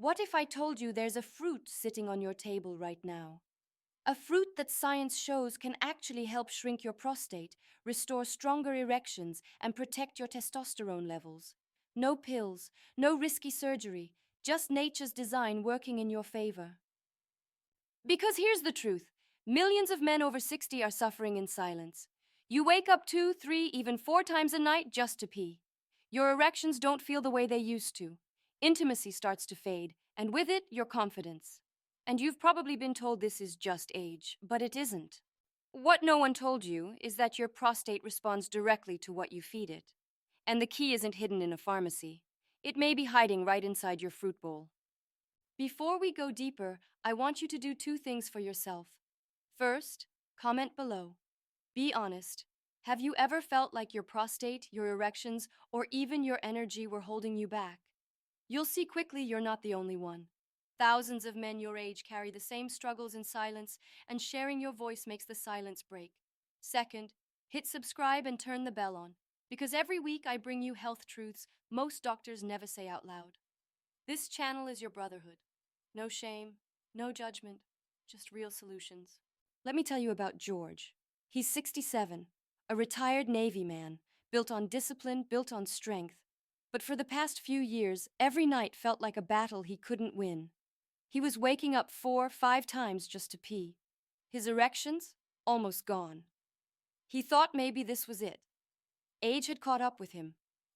What if I told you there's a fruit sitting on your table right now? A fruit that science shows can actually help shrink your prostate, restore stronger erections, and protect your testosterone levels. No pills, no risky surgery, just nature's design working in your favor. Because here's the truth, millions of men over 60 are suffering in silence. You wake up 2, 3, even 4 times a night just to pee. Your erections don't feel the way they used to. Intimacy starts to fade, and with it, your confidence. And you've probably been told this is just age, but it isn't. What no one told you is that your prostate responds directly to what you feed it. And the key isn't hidden in a pharmacy. It may be hiding right inside your fruit bowl. Before we go deeper, I want you to do 2 things for yourself. First, comment below. Be honest. Have you ever felt like your prostate, your erections, or even your energy were holding you back? You'll see quickly you're not the only one. Thousands of men your age carry the same struggles in silence, and sharing your voice makes the silence break. Second, hit subscribe and turn the bell on, because every week I bring you health truths most doctors never say out loud. This channel is your brotherhood. No shame, no judgment, just real solutions. Let me tell you about George. He's 67, a retired Navy man, built on discipline, built on strength. But for the past few years, every night felt like a battle he couldn't win. He was waking up 4, 5 times just to pee. His erections, almost gone. He thought maybe this was it. Age had caught up with him,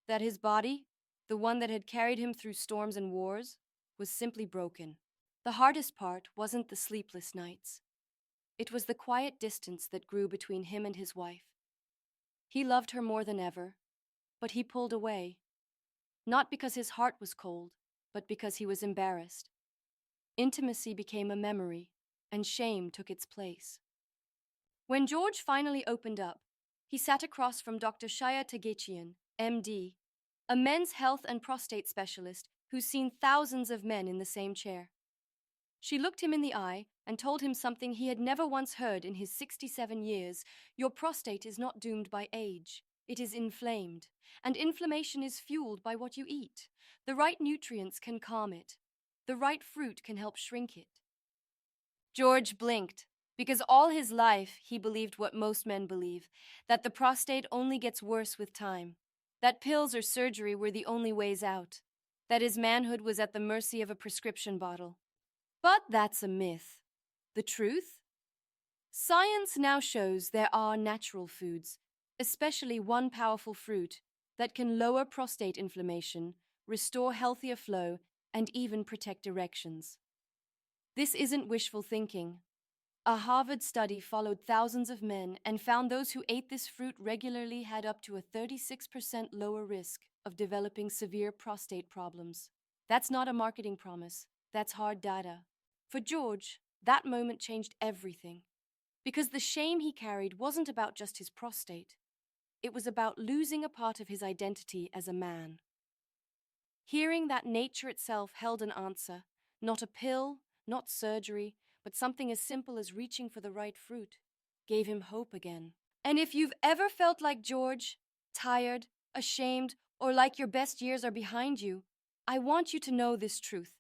that his body, the one that had carried him through storms and wars, was simply broken. The hardest part wasn't the sleepless nights. It was the quiet distance that grew between him and his wife. He loved her more than ever, but he pulled away. Not because his heart was cold, but because he was embarrassed. Intimacy became a memory, and shame took its place. When George finally opened up, he sat across from Dr. Shaya Tagechian, MD, a men's health and prostate specialist who's seen thousands of men in the same chair. She looked him in the eye and told him something he had never once heard in his 67 years. Your prostate is not doomed by age. It is inflamed, and inflammation is fueled by what you eat. The right nutrients can calm it. The right fruit can help shrink it. George blinked, because all his life he believed what most men believe, that the prostate only gets worse with time, that pills or surgery were the only ways out, that his manhood was at the mercy of a prescription bottle. But that's a myth. The truth? Science now shows there are natural foods, especially one powerful fruit, that can lower prostate inflammation, restore healthier flow, and even protect erections. This isn't wishful thinking. A Harvard study followed thousands of men and found those who ate this fruit regularly had up to a 36% lower risk of developing severe prostate problems. That's not a marketing promise. That's hard data. For George, that moment changed everything. Because the shame he carried wasn't about just his prostate. It was about losing a part of his identity as a man. Hearing that nature itself held an answer, not a pill, not surgery, but something as simple as reaching for the right fruit, gave him hope again. And if you've ever felt like George, tired, ashamed, or like your best years are behind you, I want you to know this truth.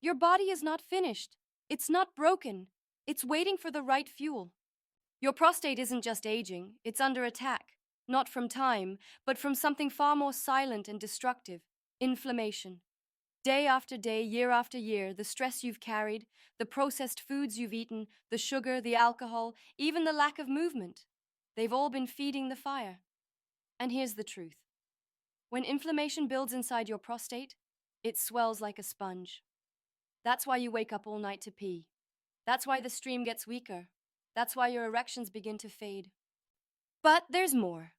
Your body is not finished. It's not broken. It's waiting for the right fuel. Your prostate isn't just aging, it's under attack. Not from time, but from something far more silent and destructive: inflammation. Day after day, year after year, the stress you've carried, the processed foods you've eaten, the sugar, the alcohol, even the lack of movement, they've all been feeding the fire. And here's the truth. When inflammation builds inside your prostate, it swells like a sponge. That's why you wake up all night to pee. That's why the stream gets weaker. That's why your erections begin to fade. But there's more.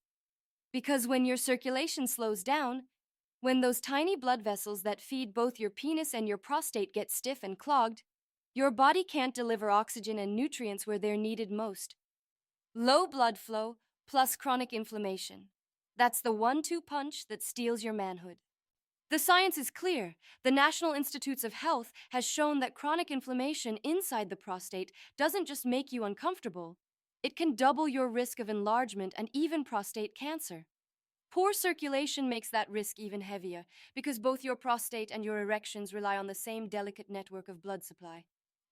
Because when your circulation slows down, when those tiny blood vessels that feed both your penis and your prostate get stiff and clogged, your body can't deliver oxygen and nutrients where they're needed most. Low blood flow plus chronic inflammation. That's the 1-2 punch that steals your manhood. The science is clear. The National Institutes of Health has shown that chronic inflammation inside the prostate doesn't just make you uncomfortable. It can double your risk of enlargement and even prostate cancer. Poor circulation makes that risk even heavier because both your prostate and your erections rely on the same delicate network of blood supply.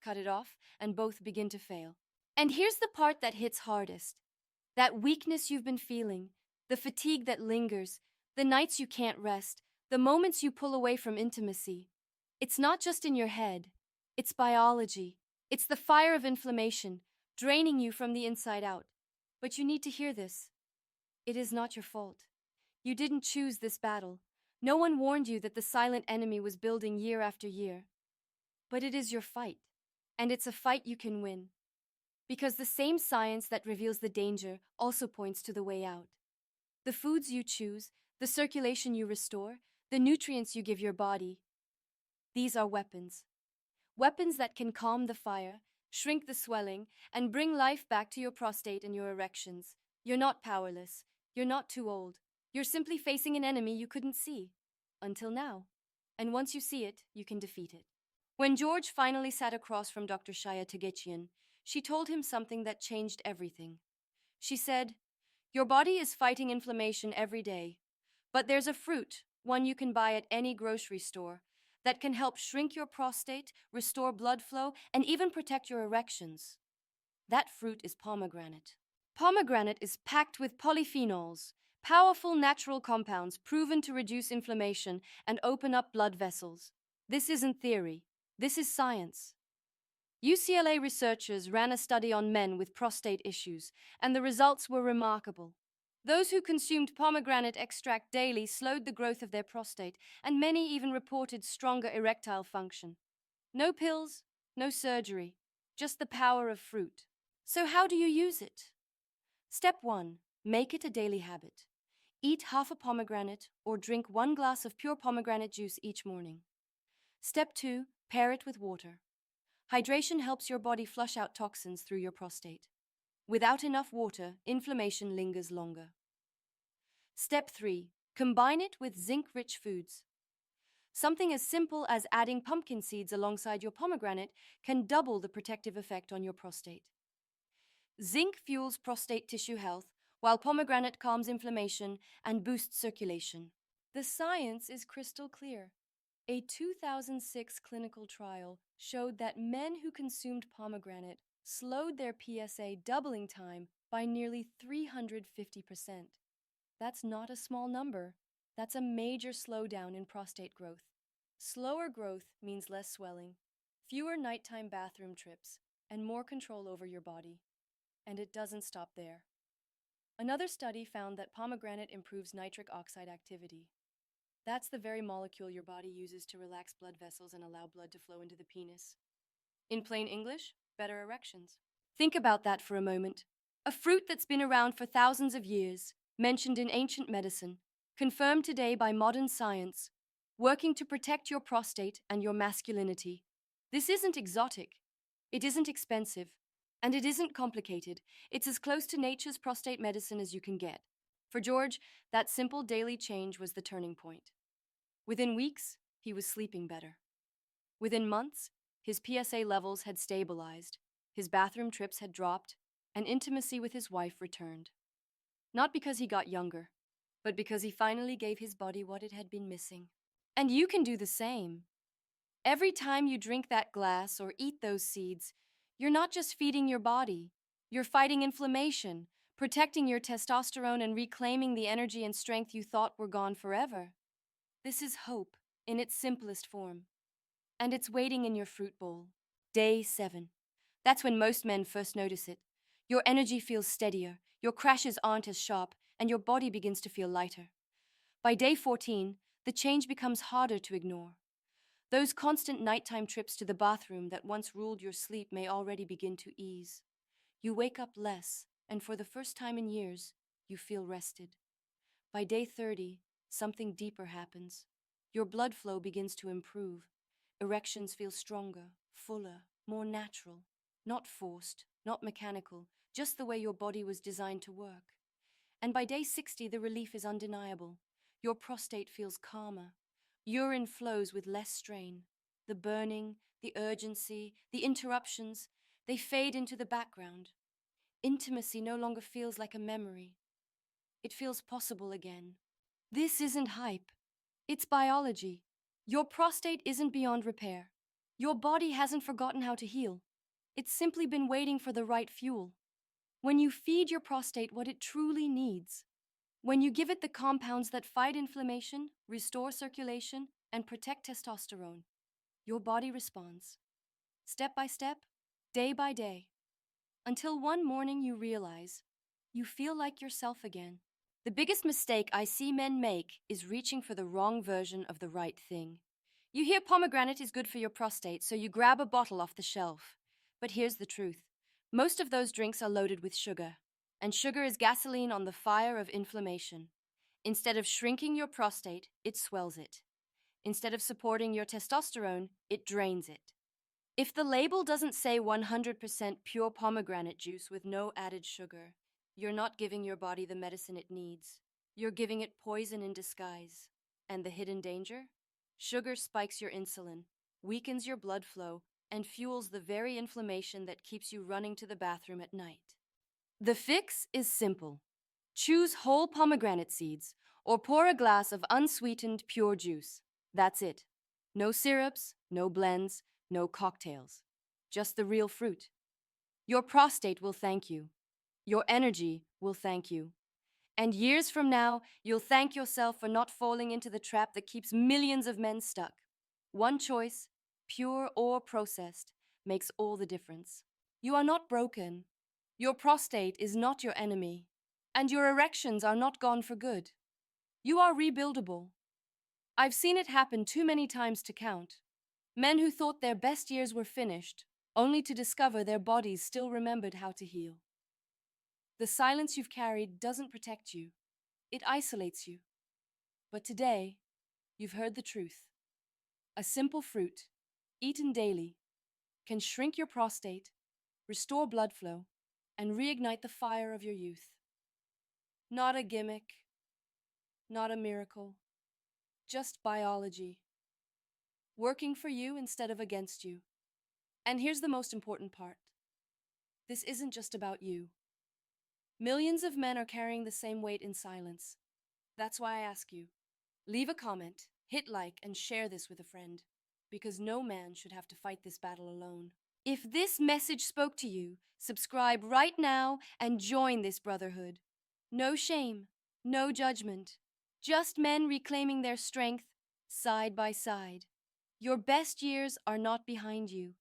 Cut it off, and both begin to fail. And here's the part that hits hardest: that weakness you've been feeling, the fatigue that lingers, the nights you can't rest, the moments you pull away from intimacy. It's not just in your head, it's biology. It's the fire of inflammation, draining you from the inside out. But you need to hear this. It is not your fault. You didn't choose this battle. No one warned you that the silent enemy was building year after year. But it is your fight, and it's a fight you can win. Because the same science that reveals the danger also points to the way out. The foods you choose, the circulation you restore, the nutrients you give your body, these are weapons. Weapons that can calm the fire, shrink the swelling, and bring life back to your prostate and your erections. You're not powerless. You're not too old. You're simply facing an enemy you couldn't see. Until now. And once you see it, you can defeat it. When George finally sat across from Dr. Shaya Togetchian, she told him something that changed everything. She said, "Your body is fighting inflammation every day, but there's a fruit, one you can buy at any grocery store, that can help shrink your prostate, restore blood flow, and even protect your erections. That fruit is pomegranate. Pomegranate is packed with polyphenols, powerful natural compounds proven to reduce inflammation and open up blood vessels. This isn't theory. This is science." UCLA researchers ran a study on men with prostate issues, and the results were remarkable. Those who consumed pomegranate extract daily slowed the growth of their prostate, and many even reported stronger erectile function. No pills, no surgery, just the power of fruit. So how do you use it? Step 1. Make it a daily habit. Eat half a pomegranate or drink 1 glass of pure pomegranate juice each morning. Step 2. Pair it with water. Hydration helps your body flush out toxins through your prostate. Without enough water, inflammation lingers longer. Step 3. Combine it with zinc-rich foods. Something as simple as adding pumpkin seeds alongside your pomegranate can double the protective effect on your prostate. Zinc fuels prostate tissue health, while pomegranate calms inflammation and boosts circulation. The science is crystal clear. A 2006 clinical trial showed that men who consumed pomegranate slowed their PSA doubling time by nearly 350%. That's not a small number. That's a major slowdown in prostate growth. Slower growth means less swelling, fewer nighttime bathroom trips, and more control over your body. And it doesn't stop there. Another study found that pomegranate improves nitric oxide activity. That's the very molecule your body uses to relax blood vessels and allow blood to flow into the penis. In plain English, better erections. Think about that for a moment. A fruit that's been around for thousands of years, mentioned in ancient medicine, confirmed today by modern science, working to protect your prostate and your masculinity. This isn't exotic. It isn't expensive. And it isn't complicated. It's as close to nature's prostate medicine as you can get. For George, that simple daily change was the turning point. Within weeks, he was sleeping better. Within months, his PSA levels had stabilized, his bathroom trips had dropped, and intimacy with his wife returned. Not because he got younger, but because he finally gave his body what it had been missing. And you can do the same. Every time you drink that glass or eat those seeds, you're not just feeding your body, you're fighting inflammation, protecting your testosterone and reclaiming the energy and strength you thought were gone forever. This is hope in its simplest form. And it's waiting in your fruit bowl. Day 7. That's when most men first notice it. Your energy feels steadier, your crashes aren't as sharp, and your body begins to feel lighter. By day 14, the change becomes harder to ignore. Those constant nighttime trips to the bathroom that once ruled your sleep may already begin to ease. You wake up less, and for the first time in years, you feel rested. By day 30, something deeper happens. Your blood flow begins to improve. Erections feel stronger, fuller, more natural. Not forced, not mechanical, just the way your body was designed to work. And by day 60, the relief is undeniable. Your prostate feels calmer. Urine flows with less strain. The burning, the urgency, the interruptions, they fade into the background. Intimacy no longer feels like a memory. It feels possible again. This isn't hype. It's biology. Your prostate isn't beyond repair. Your body hasn't forgotten how to heal. It's simply been waiting for the right fuel. When you feed your prostate what it truly needs, when you give it the compounds that fight inflammation, restore circulation, and protect testosterone, your body responds. Step by step, day by day, until one morning you realize you feel like yourself again. The biggest mistake I see men make is reaching for the wrong version of the right thing. You hear pomegranate is good for your prostate, so you grab a bottle off the shelf. But here's the truth. Most of those drinks are loaded with sugar, and sugar is gasoline on the fire of inflammation. Instead of shrinking your prostate, it swells it. Instead of supporting your testosterone, it drains it. If the label doesn't say 100% pure pomegranate juice with no added sugar, you're not giving your body the medicine it needs. You're giving it poison in disguise. And the hidden danger? Sugar spikes your insulin, weakens your blood flow, and fuels the very inflammation that keeps you running to the bathroom at night. The fix is simple. Choose whole pomegranate seeds or pour a glass of unsweetened pure juice. That's it. No syrups, no blends, no cocktails. Just the real fruit. Your prostate will thank you. Your energy will thank you. And years from now, you'll thank yourself for not falling into the trap that keeps millions of men stuck. One choice, pure or processed, makes all the difference. You are not broken. Your prostate is not your enemy. And your erections are not gone for good. You are rebuildable. I've seen it happen too many times to count. Men who thought their best years were finished, only to discover their bodies still remembered how to heal. The silence you've carried doesn't protect you. It isolates you. But today, you've heard the truth. A simple fruit, eaten daily, can shrink your prostate, restore blood flow, and reignite the fire of your youth. Not a gimmick, not a miracle, just biology. Working for you instead of against you. And here's the most important part. This isn't just about you. Millions of men are carrying the same weight in silence. That's why I ask you, leave a comment, hit like, and share this with a friend, because no man should have to fight this battle alone. If this message spoke to you, subscribe right now and join this brotherhood. No shame, no judgment, just men reclaiming their strength side by side. Your best years are not behind you.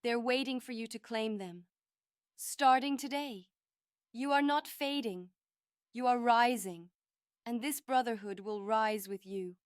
They're waiting for you to claim them. Starting today. You are not fading. You are rising. And this brotherhood will rise with you.